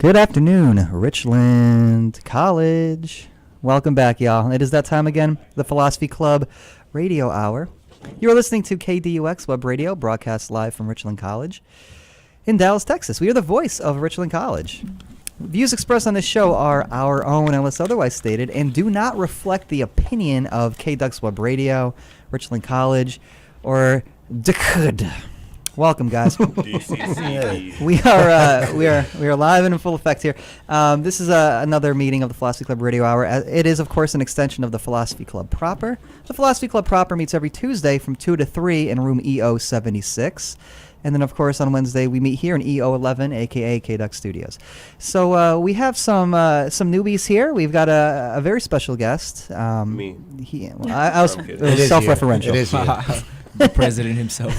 Good afternoon, Richland College. Welcome back, y'all. It is that time again, the Philosophy Club Radio Hour. You're listening to KDUX Web Radio, broadcast live from Richland College in Dallas, Texas. We are the voice of Richland College. Views expressed on this show are our own unless otherwise stated and do not reflect the opinion of KDUX Web Radio, Richland College, or DCUD. Welcome, guys. we are live and in full effect here. This is another meeting of the Philosophy Club Radio Hour. It is, of course, an extension of the Philosophy Club proper. The Philosophy Club proper meets every Tuesday from 2 to 3 in room EO76. And then, of course, on Wednesday, we meet here in EO11, a.k.a. KDUX Studios. So we have some newbies here. We've got a very special guest. Me. I was self-referential. It is you. The president himself.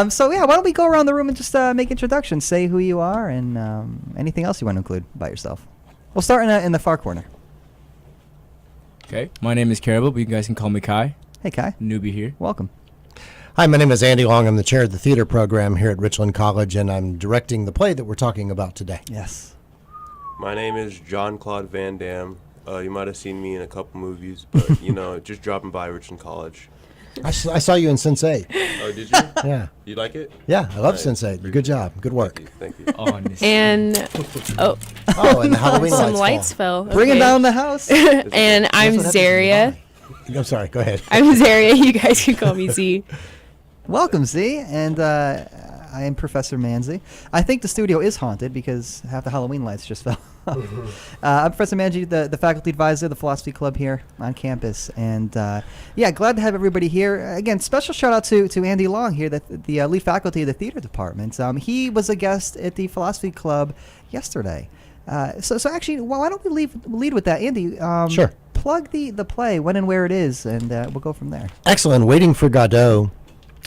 So why don't we go around the room and just make introductions, say who you are, and anything else you want to include about yourself. We'll start in the far corner. Okay, my name is Caribou, but you guys can call me Kai. Hey, Kai. Newbie here. Welcome. Hi, my name is Andy Long. I'm the chair of the theater program here at Richland College, and I'm directing the play that we're talking about today. Yes. My name is John-Claude Van Damme. You might have seen me in a couple movies, but, just dropping by Richland College. I saw you in Sense8. Oh, did you? Yeah. You like it? Yeah, I love Sense8. Good job. Good work. Thank you. And and the Halloween some lights lights fell. Bringing down the house. And I'm Zaria. I'm sorry. Go ahead. I'm Zaria. You guys can call me Z. Welcome, Z. And I am Professor Manzi. I think the studio is haunted because half the Halloween lights just fell. I'm Professor Manzi, the faculty advisor of the Philosophy Club here on campus. And glad to have everybody here. Again, special shout out to Andy Long here, the lead faculty of the theater department. He was a guest at the Philosophy Club yesterday. So actually, why don't we lead with that? Andy, Sure. Plug the play, when and where it is, and we'll go from there. Excellent. Waiting for Godot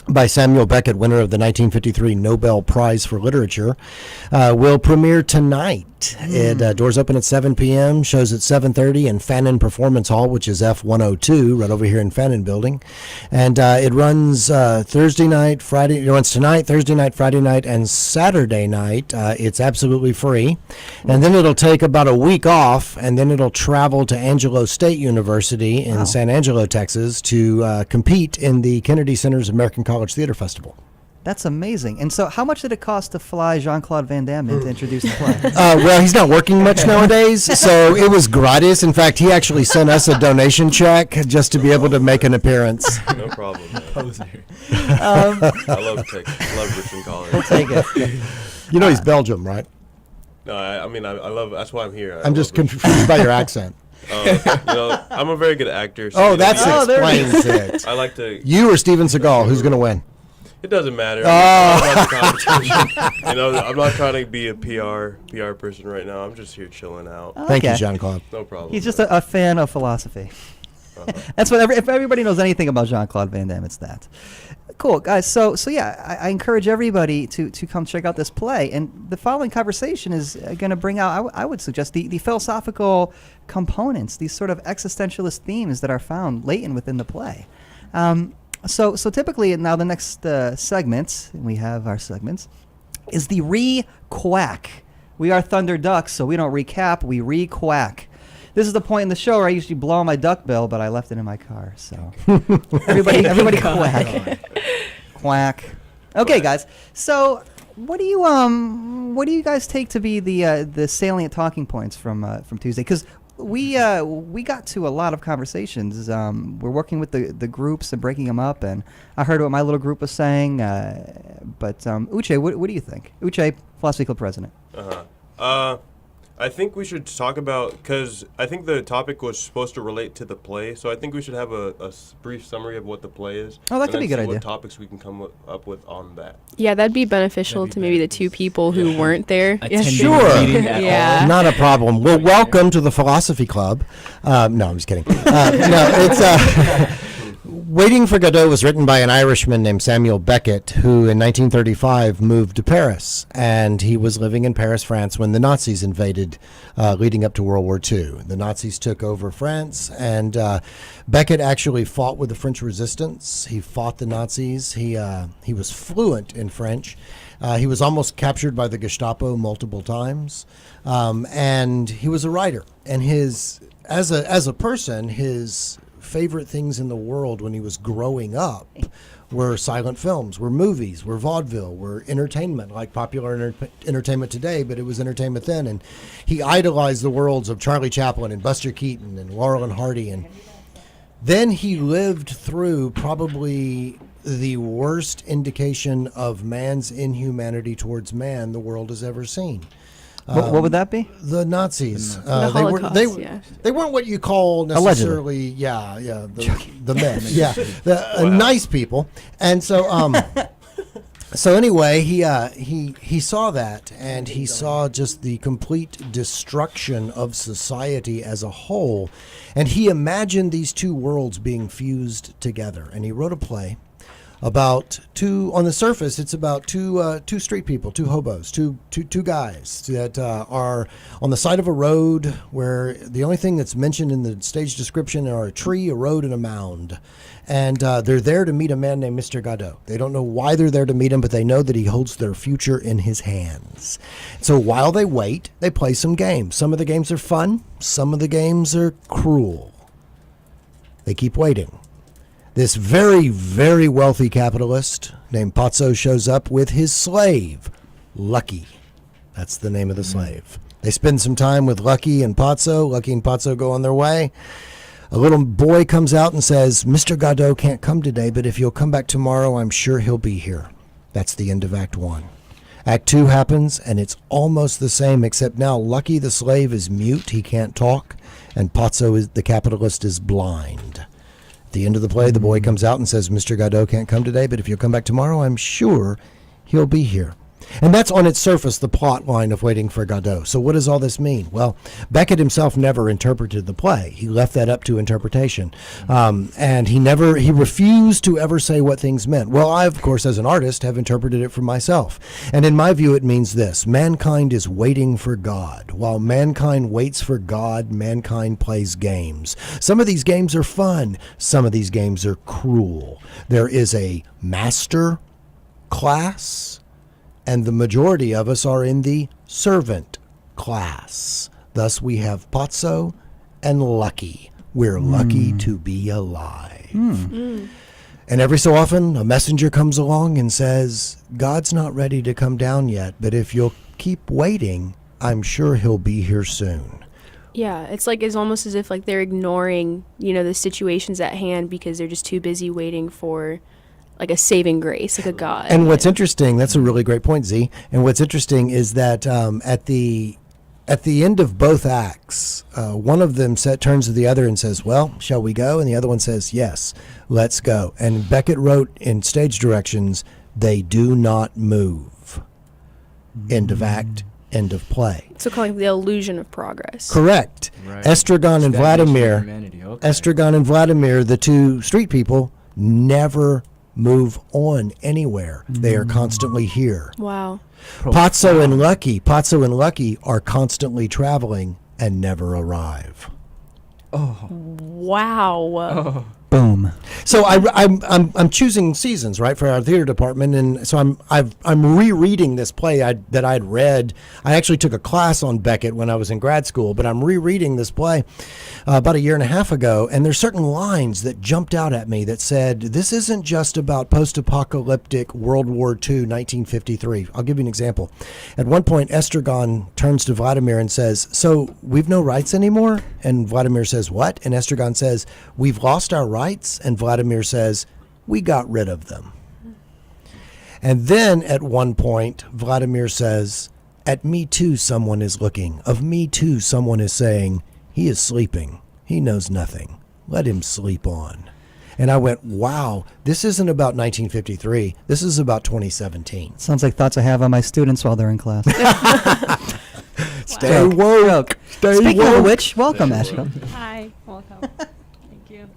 by Samuel Beckett, winner of the 1953 Nobel Prize for Literature, will premiere tonight. Doors open at 7 p.m., shows at 7:30 in Fannin Performance Hall, which is F102, right over here in Fannin Building. And it runs Thursday night, Friday. It runs tonight, Thursday night, Friday night, and Saturday night. It's absolutely free. And then it'll take about a week off, and then it'll travel to Angelo State University in San Angelo, Texas, to compete in the Kennedy Center's American College Theater Festival. That's amazing. And so how much did it cost to fly Jean-Claude Van Damme in to introduce the play? Well, he's not working much nowadays, so it was gratis. In fact, he actually sent us a donation check just to be able to make an appearance. No problem, man. Poser. I love Richland College. We'll take it. You know he's Belgium, right? No, I love, that's why I'm here. I'm just confused by your accent. I'm a very good actor. So That explains it. I like to... You or Steven Seagal, who's going to win? It doesn't matter. I'm not trying to be a PR person right now. I'm just here chilling out. Thank you, Jean-Claude. No problem. He's just a fan of philosophy. That's what if everybody knows anything about Jean-Claude Van Damme, it's that. Cool, guys. So I encourage everybody to come check out this play. And the following conversation is going to bring out, I would suggest, the philosophical components, these sort of existentialist themes that are found latent within the play. So typically, now the next segment, and we have our segments, is the re-quack. We are Thunder Ducks, so we don't recap, we re-quack. This is the point in the show where I usually blow my duck bill, but I left it in my car. So everybody quack. Quack. Okay, guys. So what do you guys take to be the salient talking points from Tuesday? Because we got to a lot of conversations. We're working with the groups and breaking them up, and I heard what my little group was saying. But Uche, what do you think? Uche, Philosophy Club president. I think we should talk about, because I think the topic was supposed to relate to the play, so I think we should have a brief summary of what the play is. Oh, that could be a good idea. What topics we can come up with on that. Yeah, that'd be beneficial to maybe the two people who weren't there. Yeah, sure. Yeah. Not a problem. Well, welcome to the Philosophy Club. No, I'm just kidding. It's Waiting for Godot was written by an Irishman named Samuel Beckett, who in 1935 moved to Paris. And he was living in Paris, France, when the Nazis invaded, leading up to World War II. The Nazis took over France, and Beckett actually fought with the French resistance. He fought the Nazis. He was fluent in French. He was almost captured by the Gestapo multiple times, and he was a writer. And as a person, his favorite things in the world when he was growing up were silent films, were movies, were vaudeville, were entertainment, like popular entertainment today, but it was entertainment then. And he idolized the worlds of Charlie Chaplin and Buster Keaton and Laurel and Hardy. And then he lived through probably the worst indication of man's inhumanity towards man the world has ever seen. What would that be? The Nazis. The Holocaust, they weren't what you call necessarily, the men. Nice people. And so, so anyway, he saw that, and he saw just the complete destruction of society as a whole, and he imagined these two worlds being fused together. And he wrote a play about on the surface, it's about two street people, two hobos, two guys that are on the side of a road where the only thing that's mentioned in the stage description are a tree, a road, and a mound. And they're there to meet a man named Mr. Godot. They don't know why they're there to meet him, but they know that he holds their future in his hands. So while they wait, they play some games. Some of the games are fun. Some of the games are cruel. They keep waiting. This very, very wealthy capitalist named Pazzo shows up with his slave, Lucky. That's the name of the slave. They spend some time with Lucky and Pazzo. Lucky and Pazzo go on their way. A little boy comes out and says, Mr. Godot can't come today, but if you'll come back tomorrow, I'm sure he'll be here. That's the end of Act 1. Act 2 happens, and it's almost the same, except now Lucky the slave is mute. He can't talk, and Pazzo, the capitalist, is blind. At the end of the play, the boy comes out and says, Mr. Godot can't come today, but if you'll come back tomorrow, I'm sure he'll be here. And that's on its surface the plot line of Waiting for Godot. So what does all this mean? Well, Beckett himself never interpreted the play. He left that up to interpretation. And he refused to ever say what things meant. Well, I, of course, as an artist, have interpreted it for myself. And in my view, it means this. Mankind is waiting for God. While mankind waits for God, mankind plays games. Some of these games are fun. Some of these games are cruel. There is a master class, and the majority of us are in the servant class. Thus, we have Pazzo and Lucky. We're lucky to be alive. And every so often, a messenger comes along and says, God's not ready to come down yet, but if you'll keep waiting, I'm sure he'll be here soon. Yeah, it's almost as if like they're ignoring, the situations at hand because they're just too busy waiting for like a saving grace, like a God. And what's interesting, that's a really great point, Z. And what's interesting is that at the end of both acts, one of them turns to the other and says, well, shall we go? And the other one says, yes, let's go. And Beckett wrote in stage directions, they do not move. End of act, end of play. So calling the illusion of progress. Correct. Right. Estragon and Vladimir, Okay. the two street people, never move on anywhere. They are constantly here. Wow. Pazzo and Lucky are constantly traveling and never arrive. Wow. Boom. So I'm choosing seasons, right, for our theater department, and so I'm rereading this play that I'd read. I actually took a class on Beckett when I was in grad school, but I'm rereading this play about a year and a half ago, and there's certain lines that jumped out at me that said, this isn't just about post-apocalyptic World War II, 1953. I'll give you an example. At one point, Estragon turns to Vladimir and says, so we've no rights anymore? And Vladimir says, what? And Estragon says, we've lost our rights? And Vladimir says, we got rid of them. And then at one point, Vladimir says, at me too someone is looking. Of me too someone is saying, he is sleeping. He knows nothing. Let him sleep on. And I went, wow, this isn't about 1953. This is about 2017. Sounds like thoughts I have on my students while they're in class. Stay woke. Stay Speaking woke. of which, welcome, Ashton. Hi, welcome. Thank you.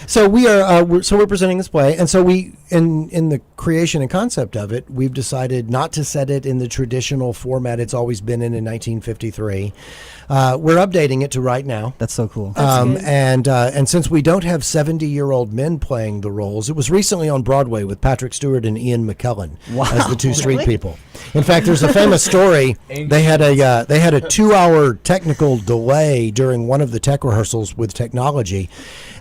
So we're presenting this play, and so we in the creation and concept of it, we've decided not to set it in the traditional format it's always been in 1953. We're updating it to right now. That's so cool. That's good. And since we don't have 70-year-old men playing the roles, it was recently on Broadway with Patrick Stewart and Ian McKellen as the two street people. In fact, there's a famous story. They had a 2-hour technical delay during one of the tech rehearsals with technology,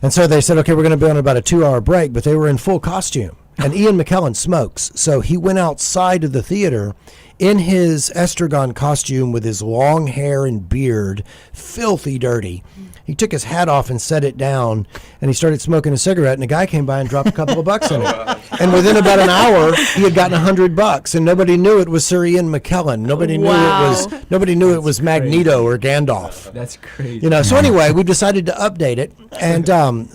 and so they said, okay, we're going to be on about a 2-hour break, but they were in full costume. And Ian McKellen smokes, so he went outside of the theater in his Estragon costume with his long hair and beard, filthy dirty. He took his hat off and set it down, and he started smoking a cigarette, and a guy came by and dropped a couple of bucks in it. And within about an hour, he had gotten $100, and nobody knew it was Sir Ian McKellen. Nobody knew it was Magneto or Gandalf. That's crazy. You know, so anyway, we've decided to update it, and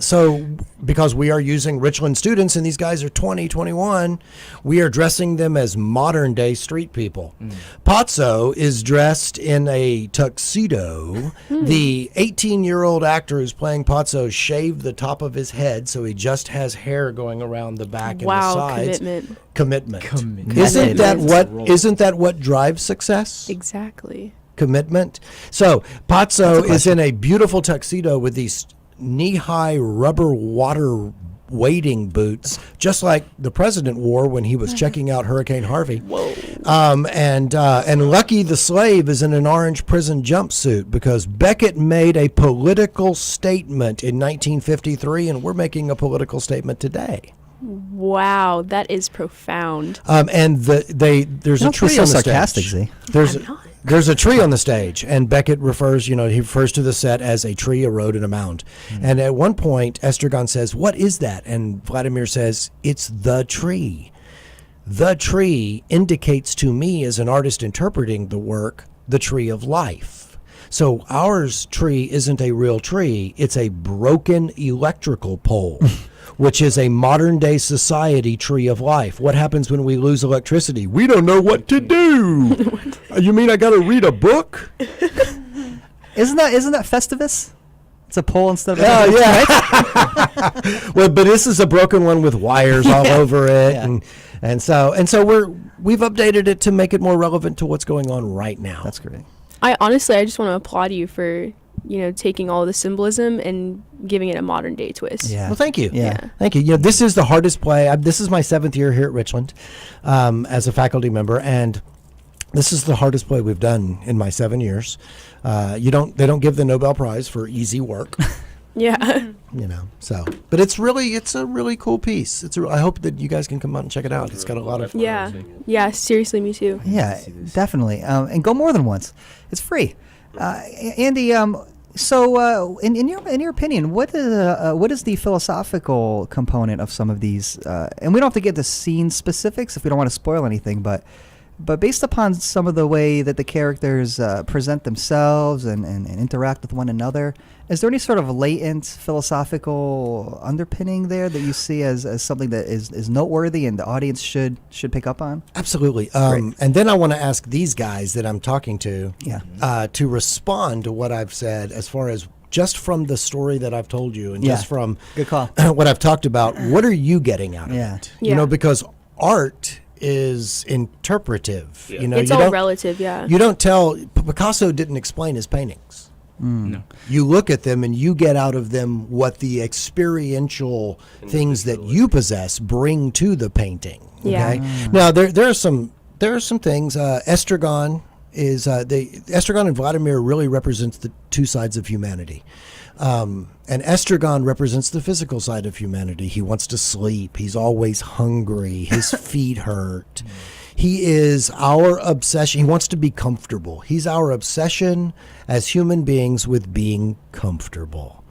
so because we are using Richland students, and these guys are 20, 21, we are dressing them as modern-day street people. Pazzo is dressed in a tuxedo. The 18-year-old actor who's playing Pazzo shaved the top of his head, so he just has hair going around the back and the sides. Commitment. Isn't that what drives success? Exactly. Commitment. So Pazzo is in a beautiful tuxedo with these knee-high rubber water wading boots, just like the president wore when he was checking out Hurricane Harvey. Whoa. And Lucky the slave is in an orange prison jumpsuit because Beckett made a political statement in 1953, and we're making a political statement today. Wow, that is profound. And there's a tree on the sarcastic, stage. Z. There's a tree on the stage, and Beckett refers to the set as a tree, a road, and a mound. And at one point, Estragon says, "What is that?" And Vladimir says, "It's the tree." The tree indicates to me, as an artist interpreting the work, the tree of life. So ours tree isn't a real tree; it's a broken electrical pole. Which is a modern-day society tree of life. What happens when we lose electricity? We don't know what to do. You mean I got to read a book? Isn't that Festivus? It's a pole instead of Well, but this is a broken one with wires all over it, and so we've updated it to make it more relevant to what's going on right now. That's great. I just want to applaud you for taking all the symbolism and giving it a modern day twist. Yeah. Well, thank you. Yeah. Thank you. This is the hardest play. This is my 7th year here at Richland as a faculty member, and this is the hardest play we've done in my 7 years. They don't give the Nobel Prize for easy work. Yeah. But it's a really cool piece. I hope that you guys can come out and check it out. It's got a lot of Yeah, seriously, me too. Yeah, definitely. And go more than once. It's free. Andy, so in your opinion, what is the philosophical component of some of these? And we don't have to get to scene specifics if we don't want to spoil anything, but based upon some of the way that the characters present themselves and interact with one another, is there any sort of latent philosophical underpinning there that you see as something that is noteworthy and the audience should pick up on? Absolutely. And then I want to ask these guys that I'm talking to to respond to what I've said as far as just from the story that I've told you and just from good call. What I've talked about. What are you getting out of it? Because art is interpretive. It's all relative. You don't tell. Picasso didn't explain his paintings. No. You look at them and you get out of them what the experiential things that you possess bring to the painting. Okay. Now there are some things. Estragon and Vladimir really represents the two sides of humanity. And Estragon represents the physical side of humanity. He wants to sleep. He's always hungry. His feet hurt. He is our obsession. He wants to be comfortable. He's our obsession as human beings with being comfortable.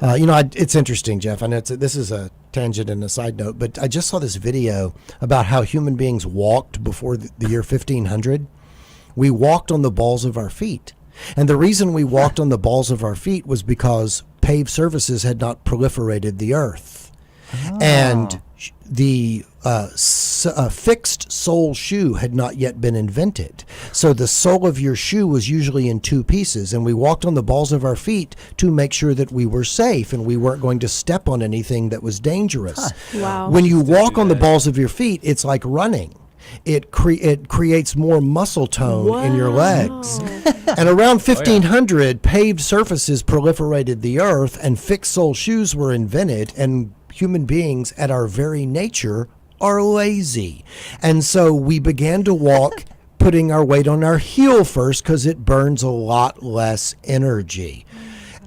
It's interesting, Jeff. I know this is a tangent and a side note, but I just saw this video about how human beings walked before the year 1500. We walked on the balls of our feet. And the reason we walked on the balls of our feet was because paved surfaces had not proliferated the earth. And the fixed sole shoe had not yet been invented. So the sole of your shoe was usually in two pieces, and we walked on the balls of our feet to make sure that we were safe and we weren't going to step on anything that was dangerous. Wow. When you walk on the balls of your feet, it's like running. It creates more muscle tone in your legs. And around 1500, paved surfaces proliferated the earth, and fixed sole shoes were invented, and human beings at our very nature are lazy. And so we began to walk putting our weight on our heel first because it burns a lot less energy.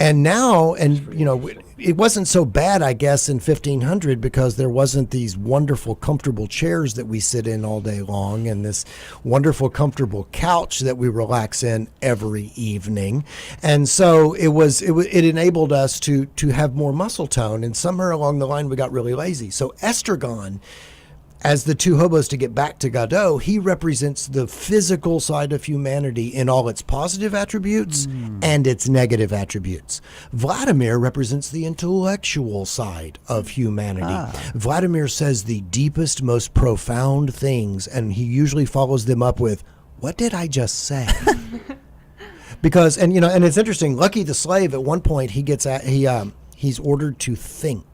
And now, it wasn't so bad, I guess, in 1500 because there wasn't these wonderful, comfortable chairs that we sit in all day long and this wonderful, comfortable couch that we relax in every evening. And so it enabled us to have more muscle tone. And somewhere along the line, we got really lazy. So Estragon, as the two hobos, to get back to Godot, he represents the physical side of humanity in all its positive attributes and its negative attributes. Vladimir represents the intellectual side of humanity. Vladimir says the deepest, most profound things, and he usually follows them up with, "What did I just say?" Because, and it's interesting, Lucky the Slave, at one point, he's ordered to think.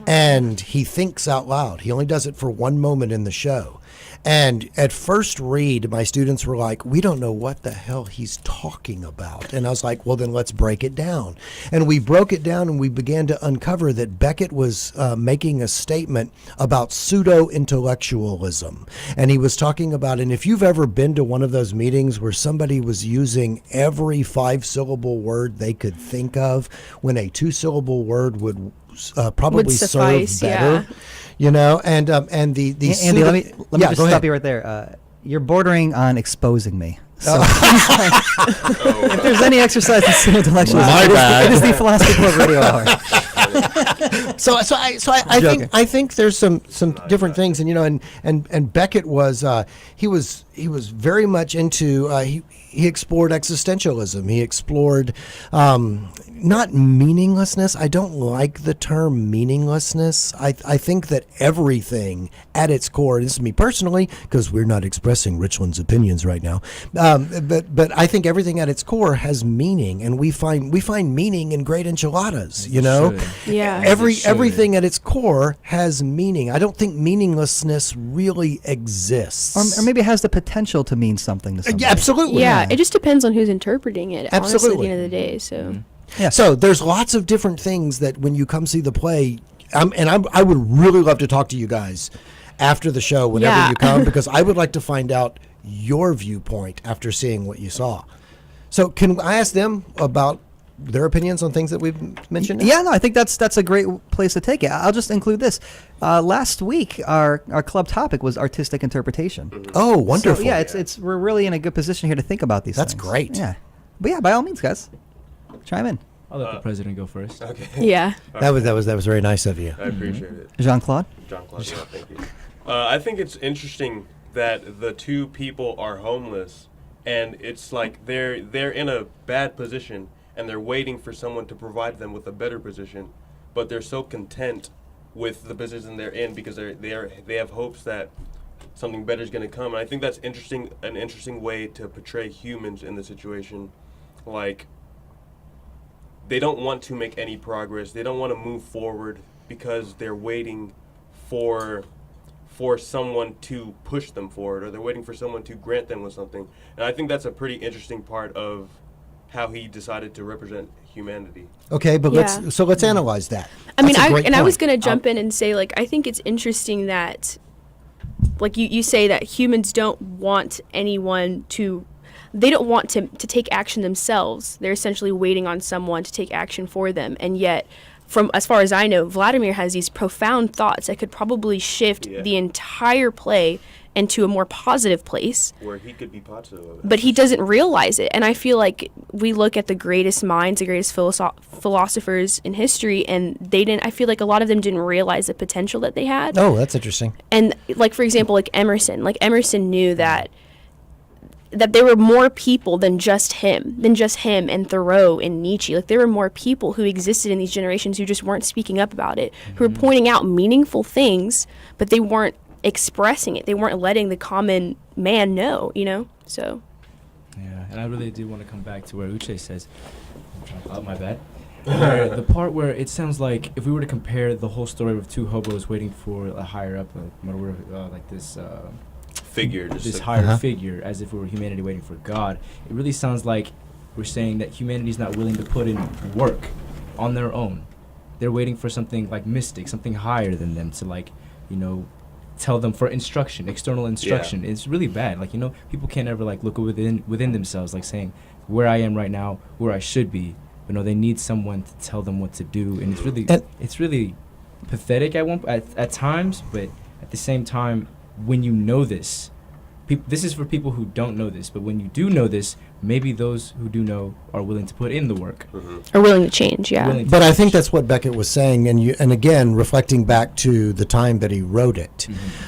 And he thinks out loud. He only does it for one moment in the show. And at first read, my students were like, we don't know what the hell he's talking about. And I was like, well, then let's break it down. And we broke it down, and we began to uncover that Beckett was making a statement about pseudo-intellectualism. And he was talking about, and if you've ever been to one of those meetings where somebody was using every 5-syllable word they could think of, when a 2-syllable word would probably suffice, serve better, and the Andy, let me just stop you right there. You're bordering on exposing me. So if there's any exercise in intellectualism, it is the Philosophy Club Radio Hour. I think there's some different things, and Beckett was he was very much into he explored existentialism. He explored not meaninglessness. I don't like the term meaninglessness. I think that everything at its core, this is me personally, because we're not expressing Richland's opinions right now, but I think everything at its core has meaning, and we find meaning in great enchiladas. Yeah. Everything at its core has meaning. I don't think meaninglessness really exists. Or maybe it has the potential to mean something to somebody. Yeah, absolutely. Yeah, it just depends on who's interpreting it, honestly, at Absolutely. the end of the day. So, Yeah. So there's lots of different things that when you come see the play, I would really love to talk to you guys after the show whenever you come, because I would like to find out your viewpoint after seeing what you saw. So can I ask them about their opinions on things that we've mentioned? Yeah, no, I think that's a great place to take it. I'll just include this. Last week, our club topic was artistic interpretation. Oh, wonderful. So, yeah, we're really in a good position here to think about these That's things. great. Yeah. But yeah, by all means, guys, chime in. I'll let the president go first. Okay. yeah. That was very nice of you. I appreciate it. Jean-Claude? Jean-Claude, yeah, thank you. I think it's interesting that the two people are homeless, and it's like they're in a bad position, and they're waiting for someone to provide them with a better position, but they're so content with the position they're in because they have hopes that something better is going to come. And I think that's an interesting way to portray humans in the situation. Like, they don't want to make any progress. They don't want to move forward because they're waiting for someone to push them forward, or they're waiting for someone to grant them with something. And I think that's a pretty interesting part of how he decided to represent humanity. Okay, but Yeah. let's analyze that. I mean, That's a great I was point. going to jump in and say, like, I think it's interesting that, like, you say that humans don't want anyone to, they don't want to take action themselves. They're essentially waiting on someone to take action for them. And yet, from as far as I know, Vladimir has these profound thoughts that could probably shift the entire play into a more positive place. Where he could be positive of it. But he doesn't realize it. And I feel like we look at the greatest minds, the greatest philosophers in history, and I feel like a lot of them didn't realize the potential that they had. Oh, that's interesting. And, like, for example, like Emerson knew that that there were more people than just him and Thoreau and Nietzsche. Like, there were more people who existed in these generations who just weren't speaking up about it, who were pointing out meaningful things, but they weren't expressing it. They weren't letting the common man know, So. Yeah, and I really do want to come back to where Uche says, my bad. Where the part where it sounds like if we were to compare the whole story of two hobos waiting for a higher up, like this Figure, just this like- higher figure, as if we were humanity waiting for God, it really sounds like we're saying that humanity is not willing to put in work on their own. They're waiting for something like mystic, something higher than them to tell them for instruction, external instruction. It's really bad. Like, people can't ever look within themselves, like saying where I am right now, where I should be. But no, they need someone to tell them what to do, and it's really pathetic at times. But at the same time, when you know this, this is for people who don't know this. But when you do know this, maybe those who do know are willing to put in the work. Are willing to change, yeah. But I think that's what Beckett was saying, and again, reflecting back to the time that he wrote it,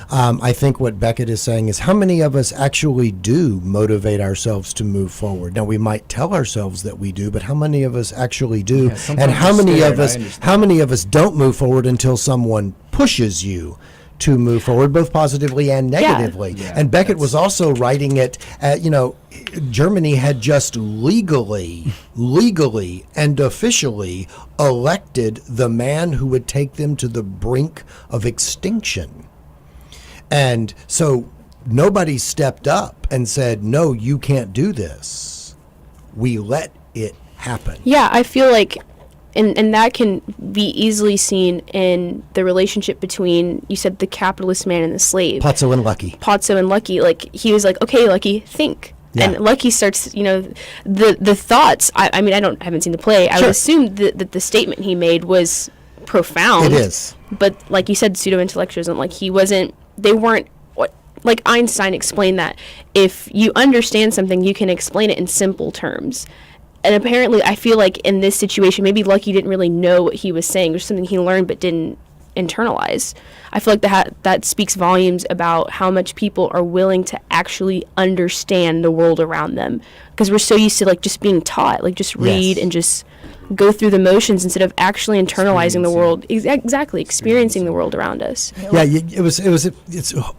I think what Beckett is saying is how many of us actually do motivate ourselves to move forward. Now, we might tell ourselves that we do, but how many of us actually do, Yeah, sometimes and how we're many scared, of I us understand. don't move forward until someone pushes you to move forward, both positively and negatively. Yeah, And Beckett that's- was also writing it, Germany had just legally and officially elected the man who would take them to the brink of extinction. And so nobody stepped up and said, no, you can't do this. We let it happen. Yeah, I feel like, and that can be easily seen in the relationship between, you said, the capitalist man and the slave. Pozzo and Lucky. Pozzo and Lucky, like, he was like, okay, Lucky, think. Yeah. And Lucky starts, the thoughts, I haven't seen the play. I Sure. would assume that the statement he made was profound. It is. But like you said, pseudo-intellectualism, they weren't, like Einstein explained that if you understand something, you can explain it in simple terms. And apparently, I feel like in this situation, maybe Lucky didn't really know what he was saying, or something he learned but didn't internalize. I feel like that speaks volumes about how much people are willing to actually understand the world around them, because we're so used to just being taught, just read Yes. and just go through the motions instead of actually internalizing the world. Exactly, experiencing the world around us. Yeah,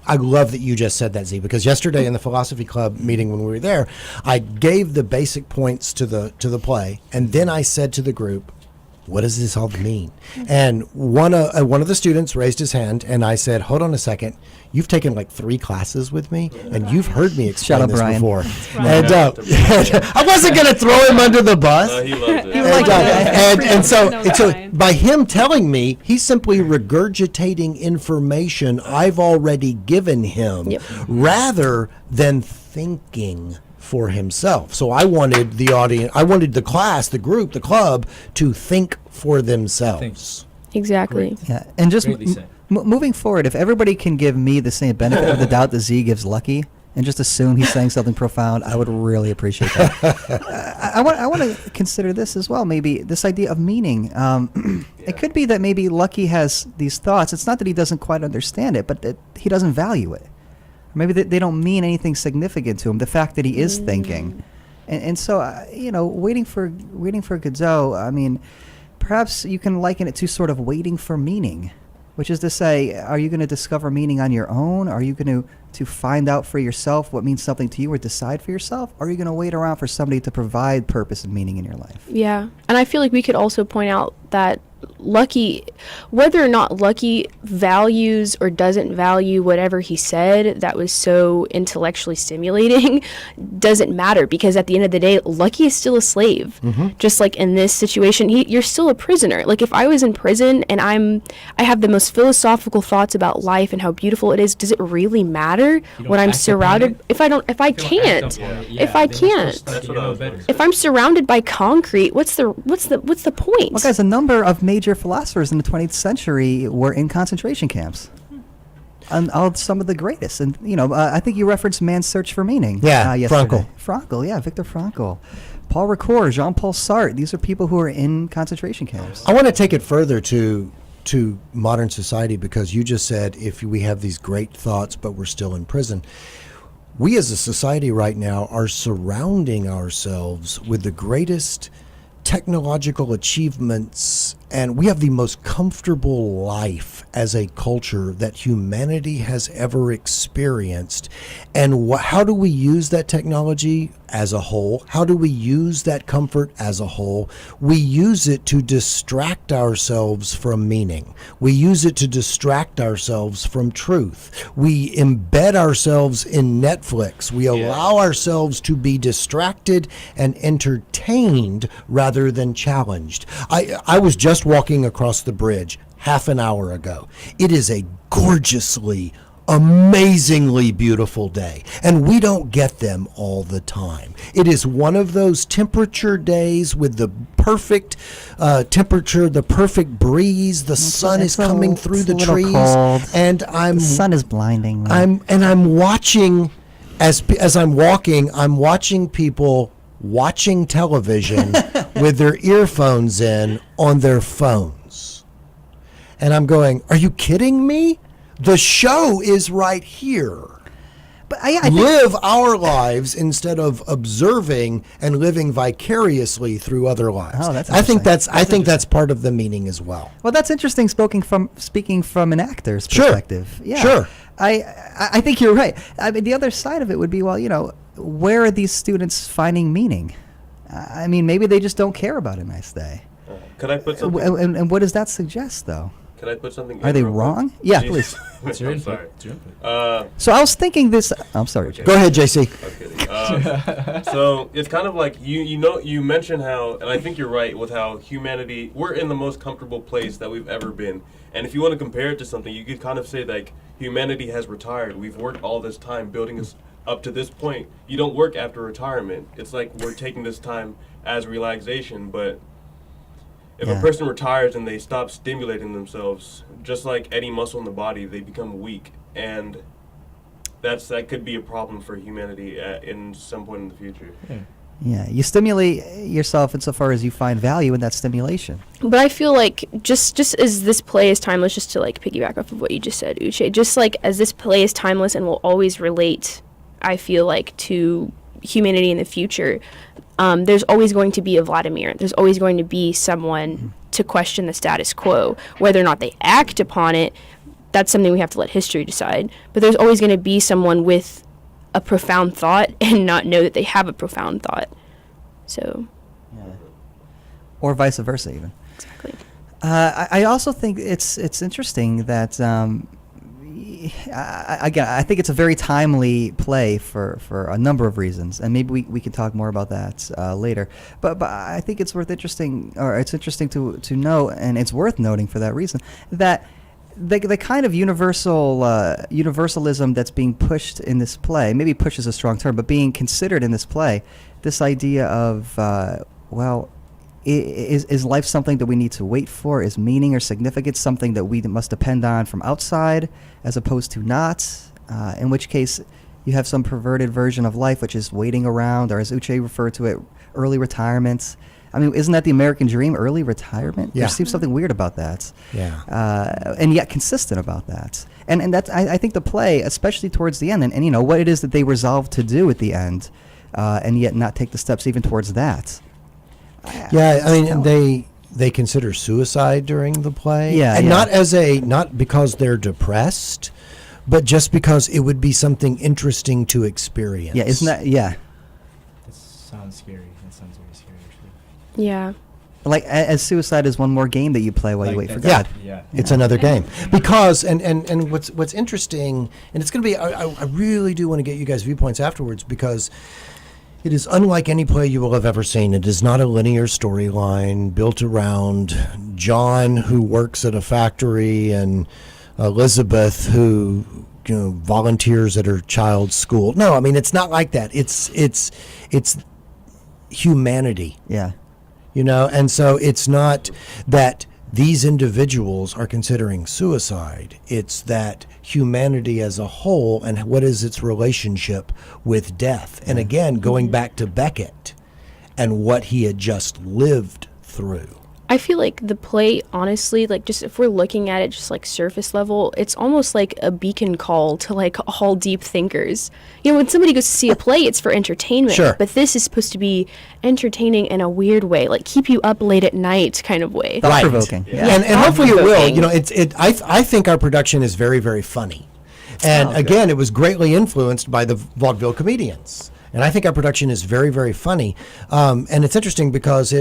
I love that you just said that, Z, because yesterday in the philosophy club meeting when we were there, I gave the basic points to the play, and then I said to the group, what does this all mean? And one of the students raised his hand, and I said, hold on a second. You've taken 3 classes with me, and you've heard me explain Shut up, this Brian. before. And I wasn't going to throw him under the bus. He loves it. And so Brian. by him telling me, he's simply regurgitating information I've already given him, Yep. rather than thinking for himself. So I wanted the audience, I wanted the class, the group, the club to think for themselves. Exactly. Yeah, and just Greatly said. moving forward, if everybody can give me the same benefit of the doubt that Z gives Lucky, and just assume he's saying something profound, I would really appreciate that. I want to consider this as well. Maybe this idea of meaning. It could be that maybe Lucky has these thoughts. It's not that he doesn't quite understand it, but that he doesn't value it. Or maybe they don't mean anything significant to him. The fact that he is thinking, and so waiting for Godot. I mean, perhaps you can liken it to sort of waiting for meaning, which is to say, are you going to discover meaning on your own? Are you going to find out for yourself what means something to you, or decide for yourself? Or are you going to wait around for somebody to provide purpose and meaning in your life? Yeah. And I feel like we could also point out that Lucky, whether or not Lucky values or doesn't value whatever he said that was so intellectually stimulating, doesn't matter, because at the end of the day, Lucky is still a slave. Just like in this situation, you're still a prisoner. Like, if I was in prison and I have the most philosophical thoughts about life and how beautiful it is, does it really matter don't when I'm act upon surrounded? it? If I can't, if I can't, That's what I was gonna say. if I'm surrounded by concrete, what's the point? Well, guys, a number of major philosophers in the 20th century were in concentration camps. And some of the greatest. And, I think you referenced Man's Search for Meaning. Yeah, yesterday. Frankl, yeah, Viktor Frankl. Paul Ricoeur, Jean-Paul Sartre. These are people who are in concentration camps. I want to take it further to modern society, because you just said if we have these great thoughts but we're still in prison. we as a society right now are surrounding ourselves with the greatest technological achievements, and we have the most comfortable life as a culture that humanity has ever experienced. And how do we use that technology as a whole? How do we use that comfort as a whole? We use it to distract ourselves from meaning. We use it to distract ourselves from truth. We embed ourselves in Netflix. We allow ourselves to be distracted and entertained rather than challenged. I was just walking across the bridge half an hour ago. It is a gorgeously, amazingly beautiful day, and we don't get them all the time. It is one of those temperature days with the perfect temperature, the perfect breeze. The sun is coming through the trees, and The sun is blinding me. I'm watching as I'm walking. I'm watching people watching television with their earphones in on their phones, and I'm going, "Are you kidding me? The show is right here." But I think, Live our lives instead of observing and living vicariously through other lives. Oh, that's I think interesting. I think that's part of the meaning as well. well, that's interesting. Speaking from an actor's Sure. perspective, yeah, Sure. I think you're right. I mean, the other side of it would be, well, where are these students finding meaning? I mean, maybe they just don't care about a nice day. Could I put something? And what does that suggest, though? Could I put something? Are in they real quick? wrong? Yeah, Jesus. It's your I'm input. sorry. It's your input. So I was thinking this. I'm sorry, Jay. Go ahead, JC. Okay. So it's kind of like you mentioned how, and I think you're right with how humanity, we're in the most comfortable place that we've ever been. And if you want to compare it to something, you could kind of say like humanity has retired. We've worked all this time building us up to this point. You don't work after retirement. It's like we're taking this time as relaxation, but if Yeah. a person retires and they stop stimulating themselves, just like any muscle in the body, they become weak, and that could be a problem for humanity in some point in the future. Yeah, you stimulate yourself insofar as you find value in that stimulation. But I feel like just as this play is timeless, just to like piggyback off of what you just said, Uche, just like as this play is timeless and will always relate, I feel like, to humanity in the future, there's always going to be a Vladimir. There's always going to be someone to question the status quo. Whether or not they act upon it, that's something we have to let history decide. But there's always going to be someone with a profound thought and not know that they have a profound thought. So, Or vice versa, even. exactly. I also think it's interesting that I think it's a very timely play for a number of reasons, and maybe we can talk more about that later. But I think it's interesting to know, and it's worth noting for that reason, that the kind of universalism that's being pushed in this play, maybe push is a strong term, but being considered in this play, this idea of is life something that we need to wait for? Is meaning or significance something that we must depend on from outside as opposed to not? In which case, you have some perverted version of life, which is waiting around, or as Uche referred to it, early retirement. I mean, isn't that the American dream, early retirement? Yeah. There seems something weird about that. Yeah. And yet consistent about that. And that's, I think the play, especially towards the end, and what it is that they resolve to do at the end, and yet not take the steps even towards that. Yeah, I mean, they consider suicide during the play. Yeah, and yeah. not because they're depressed, but just because it would be something interesting to experience. Yeah, isn't that, yeah. That sounds scary. That sounds very scary, actually. Yeah. Like, as suicide is one more game that you play while you wait for Yeah. God. Yeah. It's another game. Because and what's interesting, and it's going to be, I really do want to get you guys' viewpoints afterwards, because it is unlike any play you will have ever seen. It is not a linear storyline built around John, who works at a factory, and Elizabeth, who volunteers at her child's school. No, I mean, it's not like that. It's humanity. Yeah. And so it's not that these individuals are considering suicide. It's that humanity as a whole, and what is its relationship with death. And again, going back to Beckett and what he had just lived through. I feel like the play, honestly, like just if we're looking at it just like surface level, it's almost like a beacon call to like all deep thinkers. You know, when somebody goes to see a play, it's for entertainment. Sure. But this is supposed to be entertaining in a weird way, like keep you up late at night kind of way. Right. Thought-provoking. Yeah. And hopefully it will. Thought-provoking. You know, I think our production is very, very funny. And again, it was greatly influenced by the vaudeville comedians. And I think our production is very, very funny. And it's interesting because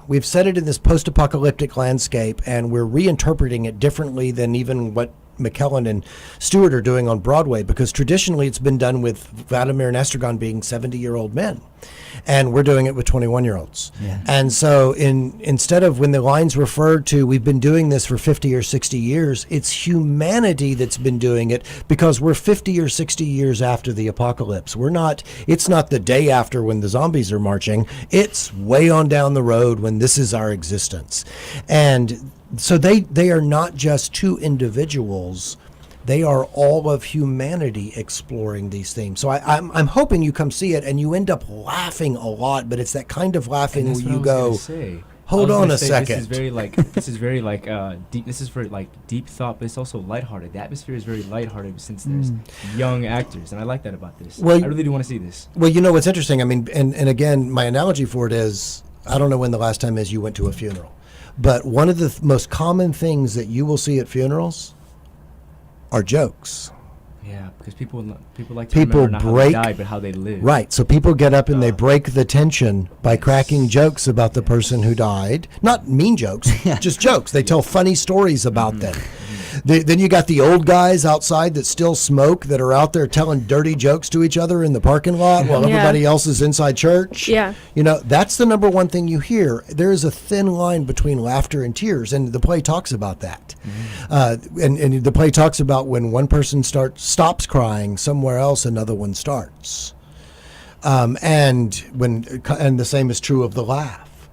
we've set it in this post-apocalyptic landscape, and we're reinterpreting it differently than even what McKellen and Stewart are doing on Broadway, because traditionally it's been done with Vladimir and Estragon being 70-year-old men, and we're doing it with 21-year-olds. Yeah. And so instead of when the lines refer to we've been doing this for 50 or 60 years, it's humanity that's been doing it because we're 50 or 60 years after the apocalypse. It's not the day after when the zombies are marching. It's way on down the road when this is our existence. And so they are not just two individuals. They are all of humanity exploring these themes. So I'm hoping you come see it and you end up laughing a lot, but it's that kind of laughing where you go, hold on a second. This is very like deep. This is for like deep thought, but it's also lighthearted. The atmosphere is very lighthearted since there's young actors, and I like that about this. Well, I really do want to see this. Well, you know what's interesting? I mean, and again, my analogy for it is, I don't know when the last time is you went to a funeral, but one of the most common things that you will see at funerals are jokes. Yeah, because people like to People remember not how break- they died, but how they lived. Right. So people get up and they break the tension by cracking jokes about the person who died. Not mean jokes, just jokes. They tell funny stories about them. Then you got the old guys outside that still smoke that are out there telling dirty jokes to each other in the parking lot while Yeah. everybody else is inside church. Yeah. You know, that's the number one thing you hear. There is a thin line between laughter and tears, and the play talks about that. And the play talks about when one person stops crying, somewhere else another one starts. And the same is true of the laugh.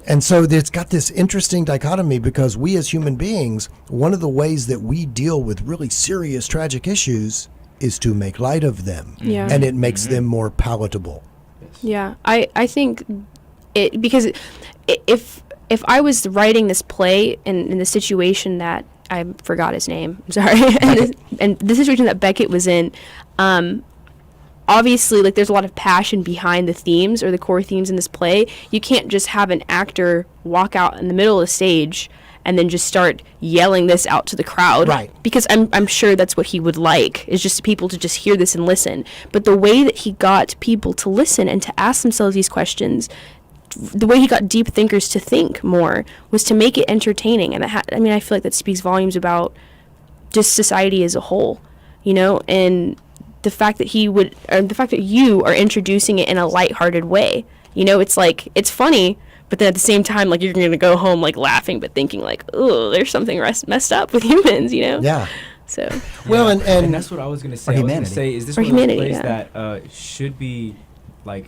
And so it's got this interesting dichotomy because we as human beings, one of the ways that we deal with really serious, tragic issues is to make light of them. Yeah. And it makes them more palatable. Yeah, I think it, because if I was writing this play in the situation that I forgot his name, I'm sorry, and the situation that Beckett was in, obviously, like, there's a lot of passion behind the themes or the core themes in this play. You can't just have an actor walk out in the middle of the stage and then just start yelling this out to the crowd. Right. Because I'm sure that's what he would like, is just people to just hear this and listen. But the way that he got people to listen and to ask themselves these questions, the way he got deep thinkers to think more, was to make it entertaining. And I feel like that speaks volumes about just society as a whole, you know, and the fact that you are introducing it in a lighthearted way. You know, it's like, it's funny, but then at the same time, like, you're going to go home, like, laughing, but thinking, like, oh, there's something messed up with humans, you know? Yeah. So. Well, And that's what I was going to say. I was going to humanity. say, is this Or one of those humanity, plays yeah. that should be, like,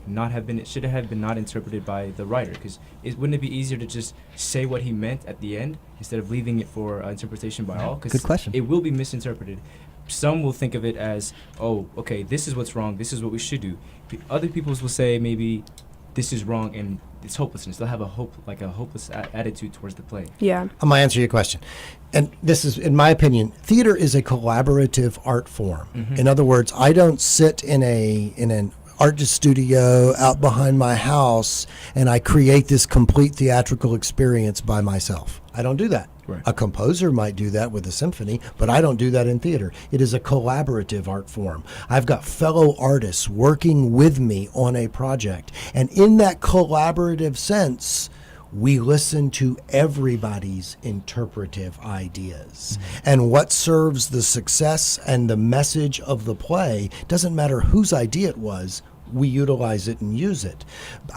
should have been not interpreted by the writer? Because wouldn't it be easier to just say what he meant at the end instead of leaving it for interpretation by all? 'Cause Good question. it will be misinterpreted. Some will think of it as, oh, okay, this is what's wrong, this is what we should do. Other people will say maybe this is wrong and it's hopelessness. They'll have a hopeless attitude towards the play. Yeah. I'm going to answer your question. And this is, in my opinion, theater is a collaborative art form. In other words, I don't sit in an art studio out behind my house and I create this complete theatrical experience by myself. I don't do that. Right. A composer might do that with a symphony, but I don't do that in theater. It is a collaborative art form. I've got fellow artists working with me on a project. And in that collaborative sense, we listen to everybody's interpretive ideas. And what serves the success and the message of the play, doesn't matter whose idea it was, we utilize it and use it.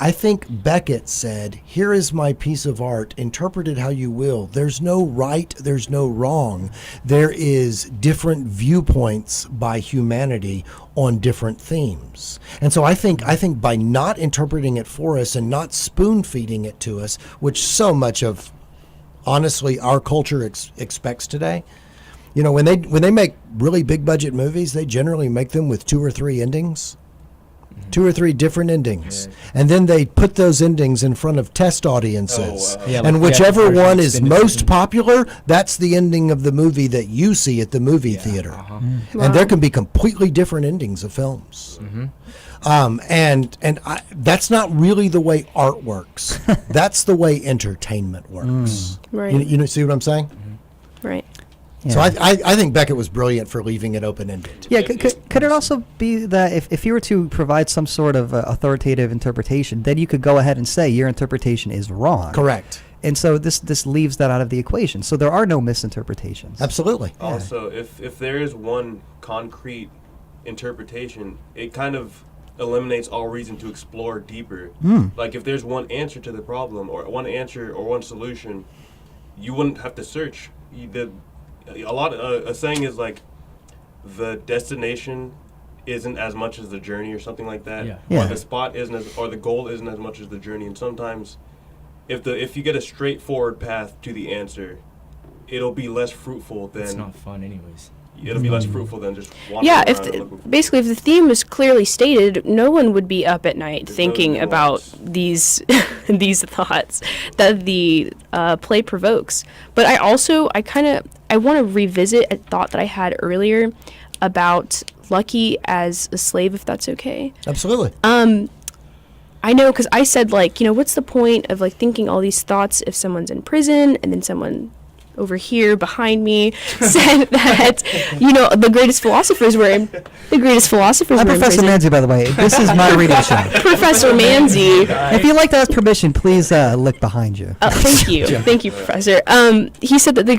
I think Beckett said, here is my piece of art, interpret it how you will. There's no right, there's no wrong. There is different viewpoints by humanity on different themes. And so I think by not interpreting it for us and not spoon feeding it to us, which so much of, honestly, our culture expects today. You know, when they make really big budget movies, they generally make them with 2 or 3 endings. 2 or 3 different endings, Yeah. and then they put those endings in front of test audiences. Oh, wow. Yeah, And like whichever theatrical one version, is extended most version. popular, that's the ending of the movie that you see at the movie theater. Uh-huh. And there Wow. can be completely different endings of films. Mm-hmm. That's not really the way art works. That's the way entertainment works. Right. You know, see what I'm saying? Right. So I think Beckett was brilliant for leaving it open-ended. Yeah, could it also be that if you were to provide some sort of authoritative interpretation, then you could go ahead and say your interpretation is wrong. Correct. And so this leaves that out of the equation. So there are no misinterpretations. Absolutely. Also, if there is one concrete interpretation, it kind of eliminates all reason to explore deeper. Like if there's one answer to the problem, or one answer or one solution, you wouldn't have to search. A saying is like, the destination isn't as much as the journey, or something like that. Yeah. Yeah. Or the spot isn't as, or the goal isn't as much as the journey. And sometimes, if you get a straightforward path to the answer, it'll be less fruitful It's than not fun, anyways. it'll be less fruitful than just walking Yeah, around if and the, looking for- basically if the theme was clearly stated, no one would be up at night There's no thinking about nuance. these these thoughts that the play provokes. But I want to revisit a thought that I had earlier about Lucky as a slave, if that's okay. Absolutely. I know, because I said, like, what's the point of, like, thinking all these thoughts if someone's in prison, and then someone over here behind me said that, the greatest philosophers were in I'm Professor prison. Manzi, by the way. This is my radio show. Professor Manzi. If you'd like to ask permission, please look behind you. Thank you. Thank you, Professor. He said that the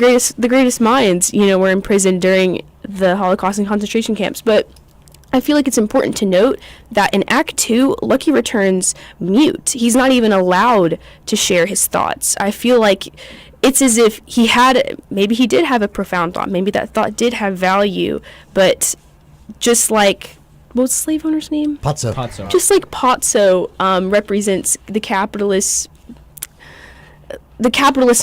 greatest minds, were in prison during the Holocaust and concentration camps. But I feel like it's important to note that in Act 2, Lucky returns mute. He's not even allowed to share his thoughts. I feel like it's as if maybe he did have a profound thought. Maybe that thought did have value. But just like, what's the slave owner's name? Pozzo. Potso. Just like Pozzo represents the capitalist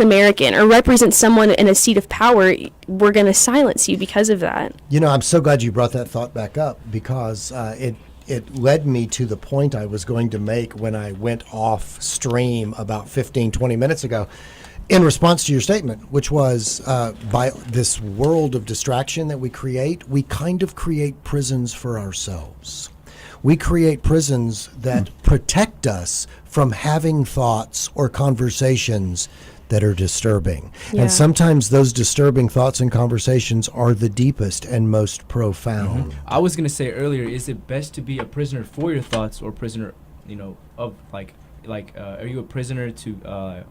American, or represents someone in a seat of power, we're going to silence you because of that. I'm so glad you brought that thought back up, because it led me to the point I was going to make when I went off stream about 15, 20 minutes ago, in response to your statement, which was by this world of distraction that we kind of create prisons for ourselves. We create prisons that protect us from having thoughts or conversations that are disturbing. Yeah. And sometimes those disturbing thoughts and conversations are the deepest and most profound. I was gonna say earlier, is it best to be a prisoner for your thoughts, or prisoner, of are you a prisoner to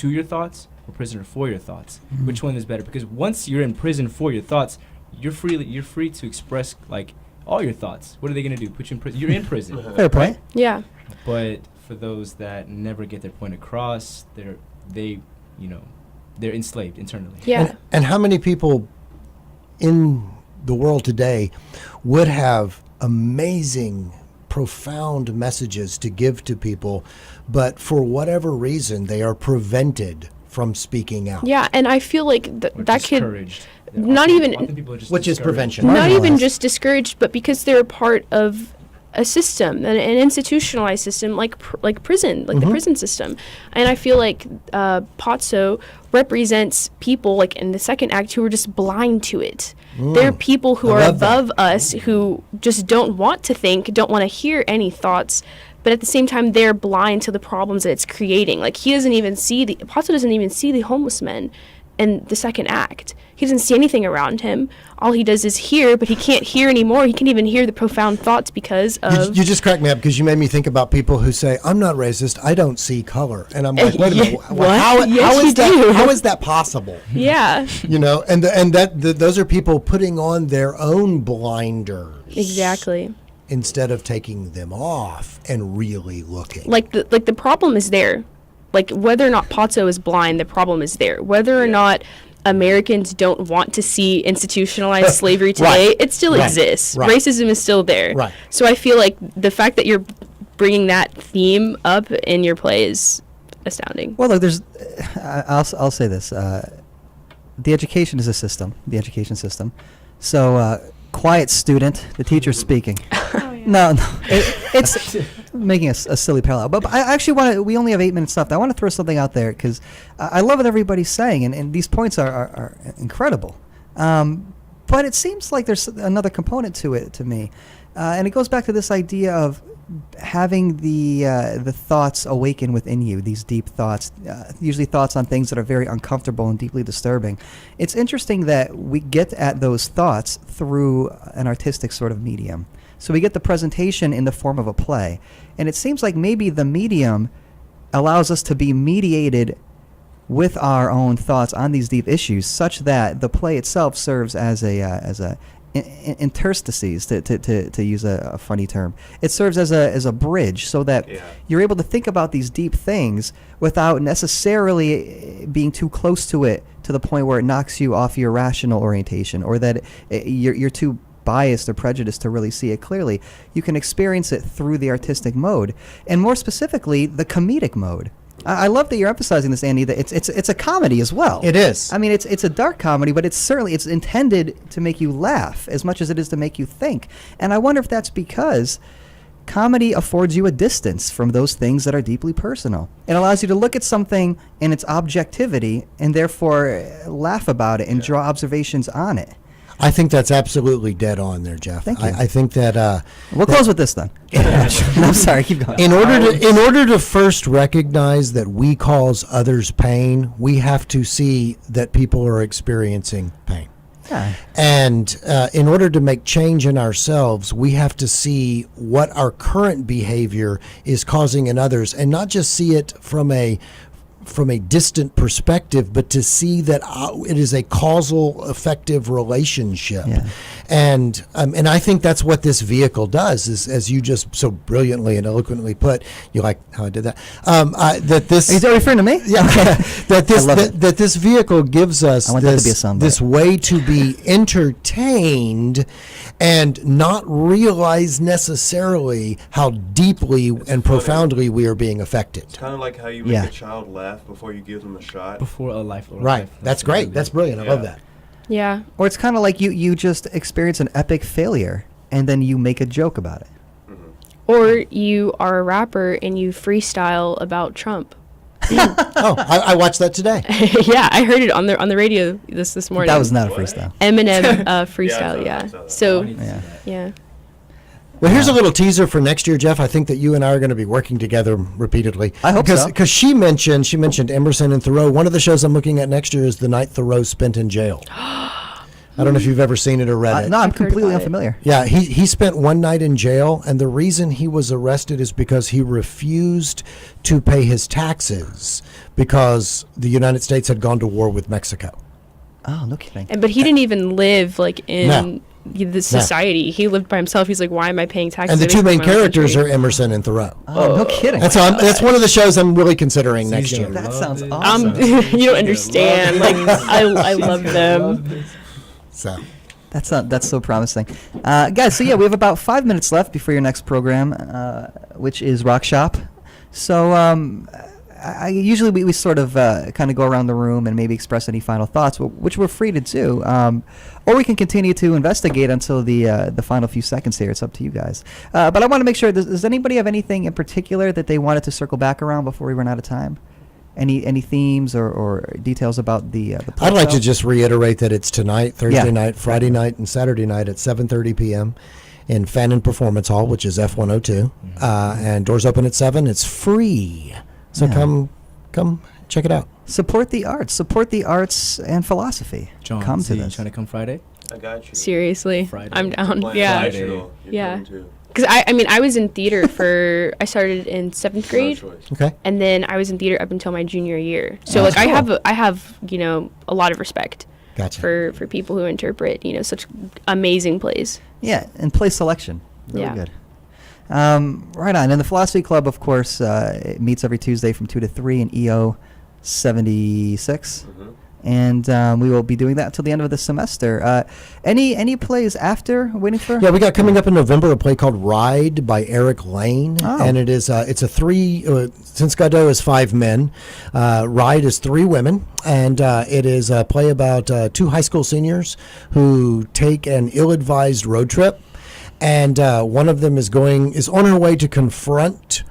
your thoughts, or prisoner for your thoughts? Which one is better? Because once you're in prison for your thoughts, you're free to express all your thoughts. What are they gonna do? Put you in prison? You're in prison. Fair point. Yeah. But for those that never get their point across, they're enslaved internally. Yeah. And how many people in the world today would have amazing, profound messages to give to people, but for whatever reason, they are prevented from speaking out? Yeah, and I feel like that could Discouraged. not even- Often people are just Which is discouraged. prevention. not even Marginalized. just discouraged, but because they're a part of a system, an institutionalized system like prison, like the prison system. And I feel like Pozzo represents people, like in the second act, who are just blind to it. They're people who I are love that. above us, who just don't want to think, don't want to hear any thoughts, but at the same time they're blind to the problems that it's creating. Like Pozzo doesn't even see the homeless men in the second act. He doesn't see anything around him. All he does is hear, but he can't hear anymore. He can't even hear the profound thoughts because of... You just cracked me up, because you made me think about people who say, I'm not racist, I don't see color. And I'm like, wait a minute, What? how Yes, is you do. how is that possible? Yeah, Those are people putting on their own blinders. exactly. Instead of taking them off and really looking. Like the problem is there. Like whether or not Pozzo is blind, the problem is there. Whether or not Americans don't want to see institutionalized slavery today, Right. it still Right. exists. Right. Racism is still there. Right. So I feel like the fact that you're bringing that theme up in your play is astounding. Well, look, there's. I'll say this. The education is a system. The education system. So, quiet student. The teacher's speaking. No, it's making a silly parallel. But I actually want to. We only have 8 minutes left. I want to throw something out there because I love what everybody's saying, and these points are incredible. But it seems like there's another component to it to me, and it goes back to this idea of having the thoughts awaken within you, these deep thoughts, usually thoughts on things that are very uncomfortable and deeply disturbing. It's interesting that we get at those thoughts through an artistic sort of medium. So we get the presentation in the form of a play. And it seems like maybe the medium allows us to be mediated with our own thoughts on these deep issues, such that the play itself serves as a interstices, to use a funny term. It serves as a bridge so that you're able to think about these deep things without necessarily being too close to it to the point where it knocks you off your rational orientation, or that you're too biased or prejudiced to really see it clearly. You can experience it through the artistic mode, and more specifically, the comedic mode. I love that you're emphasizing this, Andy, that it's a comedy as well. It is. I mean, it's a dark comedy, but it's intended to make you laugh as much as it is to make you think. And I wonder if that's because comedy affords you a distance from those things that are deeply personal. It allows you to look at something in its objectivity and therefore laugh about it and draw observations on it. I think that's absolutely dead on there, Jeff. Thank you. I think that We'll close with this then. I'm sorry, keep going. in order to first recognize that we cause others pain, we have to see that people are experiencing pain. Yeah. And in order to make change in ourselves, we have to see what our current behavior is causing in others, and not just see it from a distant perspective, but to see that it is a causal, effective relationship. Yeah. And I think that's what this vehicle does, is, as you just so brilliantly and eloquently put, you like how I did that, that this... Is that referring to me? Yeah, that this vehicle gives us I want that to be a soundbite. this way to be entertained and not realize necessarily how deeply and profoundly we are being affected. It's kind of like how you make a child laugh before you give them a shot. Before a life. Right. That's great. That's brilliant. I love that. Yeah. Or it's kind of like you just experience an epic failure and then you make a joke about it. Or you are a rapper and you freestyle about Trump. Oh, I watched that today. Yeah, I heard it on the radio this morning. That was not a freestyle. Eminem freestyle. I saw that. So Yeah. yeah. Well, here's a little teaser for next year, Jeff. I think that you and I are going to be working together repeatedly. I hope so. Because she mentioned Emerson and Thoreau. One of the shows I'm looking at next year is The Night Thoreau Spent in Jail. I don't know if you've ever seen it or read it. No, I'm I've heard completely about it. unfamiliar. Yeah, he spent one night in jail, and the reason he was arrested is because he refused to pay his taxes because the United States had gone to war with Mexico. Oh, no kidding. But he didn't even live like in No. the society. He lived by himself. He's like, why am I paying taxes? And the I two make main my own characters country. are Emerson and Thoreau. Oh, no kidding. That's one of the shows I'm really considering next year. That sounds awesome. You don't understand. Like I love them. So That's so promising. Guys, so yeah, we have about 5 minutes left before your next program, which is Rock Shop. So I usually we sort of kind of go around the room and maybe express any final thoughts, which we're free to do. Or we can continue to investigate until the final few seconds here. It's up to you guys. But I want to make sure, does anybody have anything in particular that they wanted to circle back around before we run out of time? Any themes or details about the play I'd like to itself? just reiterate that it's tonight, Thursday Yeah. night, Friday night, and Saturday night at 7:30 p.m. in Fannin Performance Hall, which is F102. And doors open at 7. It's free. So Yeah. come check it out. Support the arts and philosophy. John, Come so to you this. trying to come Friday? I got you. Seriously, Friday. I'm down. Playing Yeah. Friday. You're Yeah. coming too. Because I was in theater I started in 7th grade. No choice. Okay. And then I was in theater up until my junior year. So Oh, like cool. I have a lot of respect Gotcha. for people who interpret such amazing plays. Yeah, and play selection. Really Yeah. good. Right on. And the Philosophy Club, of course, it meets every Tuesday from 2 to 3 in EO 76. And we will be doing that until the end of the semester. Any plays after waiting for? Yeah, we got coming up in November a play called Ride by Eric Lane, Oh. and it's a three. Since Godot is 5 men, Ride is 3 women, and it is a play about 2 high school seniors who take an ill-advised road trip. and one of them is on her way to confront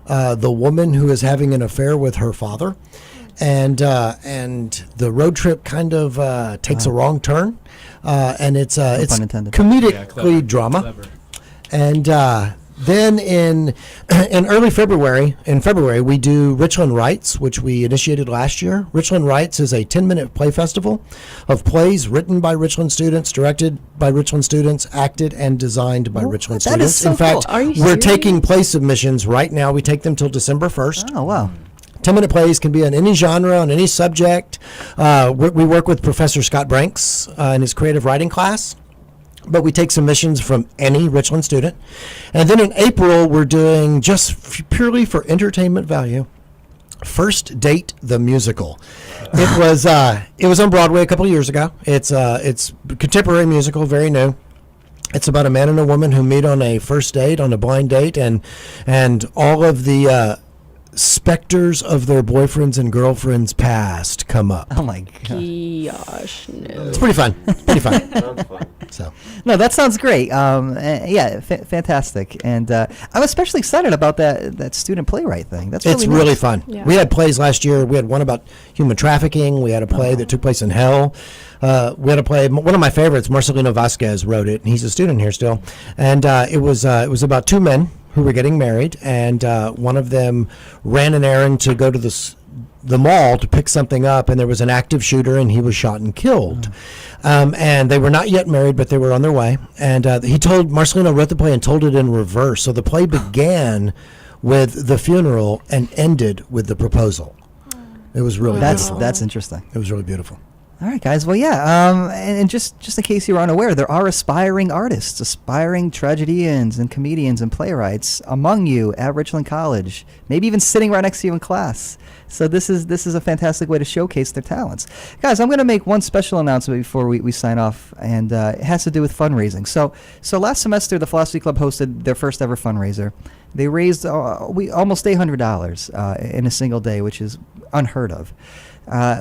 the woman who is having an affair with her father, and the road trip kind of takes a wrong turn, and it's pun intended. comedically drama. Clever. And then in February, we do Richland Writes, which we initiated last year. Richland Writes is a 10-minute play festival of plays written by Richland students, directed by Richland students, acted and designed by Richland that is students. so In fact, cool. Are you we're serious? taking play submissions right now. We take them till December 1st. Oh, wow. 10-minute plays can be on any genre, on any subject. We work with Professor Scott Branks in his creative writing class, but we take submissions from any Richland student. And then in April, we're doing purely for entertainment value, First Date the Musical. It was on Broadway a couple of years ago. It's a contemporary musical, very new. It's about a man and a woman who meet on a first date, on a blind date, and all of the specters of their boyfriends and girlfriends past come up. Oh, my God. Gosh, no. It's pretty fun. Sounds fun. So No, that sounds great. Yeah, fantastic. And I'm especially excited about that student playwright thing. That's it's really really nice. fun. Yeah. We had plays last year. We had one about human trafficking. We had a play that took place in hell. We had a play. One of my favorites, Marcelino Vasquez wrote it, and he's a student here still. And it was about two men who were getting married, and one of them ran an errand to go to the mall to pick something up, and there was an active shooter, and he was shot and killed. And they were not yet married, but they were on their way. And Marcelino wrote the play and told it in reverse. So the play began with the funeral and ended with the proposal. It was really beautiful. That's interesting. It was really beautiful. All right, guys. Well, yeah. And just in case you were unaware, there are aspiring artists, aspiring tragedians and comedians and playwrights among you at Richland College. Maybe even sitting right next to you in class. So this is a fantastic way to showcase their talents, guys. I'm going to make one special announcement before we sign off, and it has to do with fundraising. So last semester, the Philosophy Club hosted their first ever fundraiser. They raised almost $800 in a single day, which is unheard of.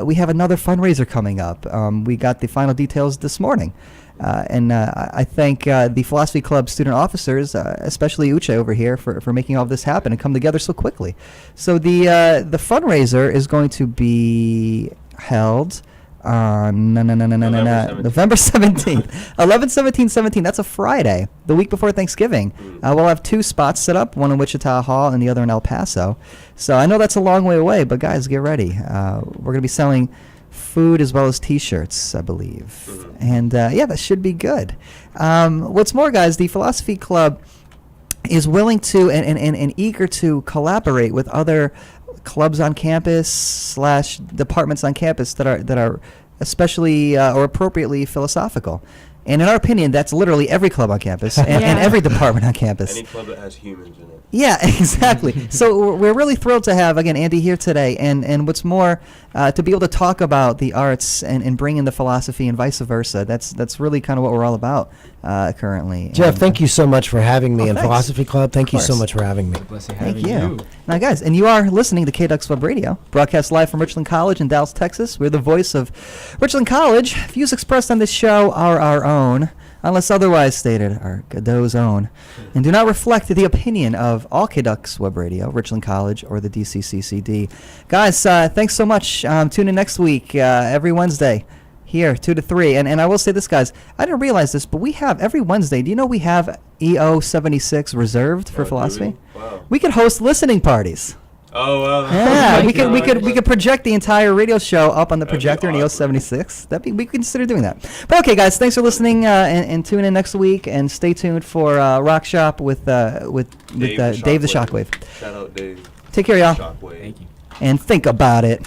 We have another fundraiser coming up. We got the final details this morning. And I thank the Philosophy Club student officers, especially Uche over here, for making all of this happen and come together so quickly. So the fundraiser is going to be held on November 17th, 11/17/17. That's a Friday, the week before Thanksgiving. We'll have two spots set up, one in Wichita Hall and the other in El Paso. So I know that's a long way away, but guys, get ready. We're going to be selling food as well as T-shirts, I believe. And yeah, that should be good. What's more, guys, the Philosophy Club is willing to and eager to collaborate with other clubs on campus / departments on campus that are especially or appropriately philosophical. And in our opinion, that's literally every club on campus and every department on campus. Any club that has humans in it. Yeah, exactly. So we're really thrilled to have, again, Andy here today. And what's more, to be able to talk about the arts and bring in the philosophy and vice versa. That's really kind of what we're all about currently. Jeff, And, thank you so much for having me in thanks. Philosophy Club. Thank you so course. much for having me. It's a blessing Thank having you. Now, guys, and you are listening to KDUX Web Radio, broadcast live from Richland College in Dallas, Texas. We're the voice of Richland College. Views expressed on this show are our own, unless otherwise stated, are Godot's own, and do not reflect the opinion of all KDUX Web Radio, Richland College, or the DCCCD. Guys, thanks so much. Tune in next week, every Wednesday, here, 2 to 3. And I will say this, guys, I didn't realize this, but we have, every Wednesday, do you know we have EO76 reserved for Oh, do philosophy? we? Wow. We could host listening parties. Oh, wow. Yeah, my we could project the entire radio show up on the projector in awesome. EO76. We could consider doing that. But okay, guys, thanks for listening, and tune in next week, and stay tuned for Rock Shop with Dave the Shockwave. Shout out Dave. Take care, y'all, Shockwave. Thank you. and think about it.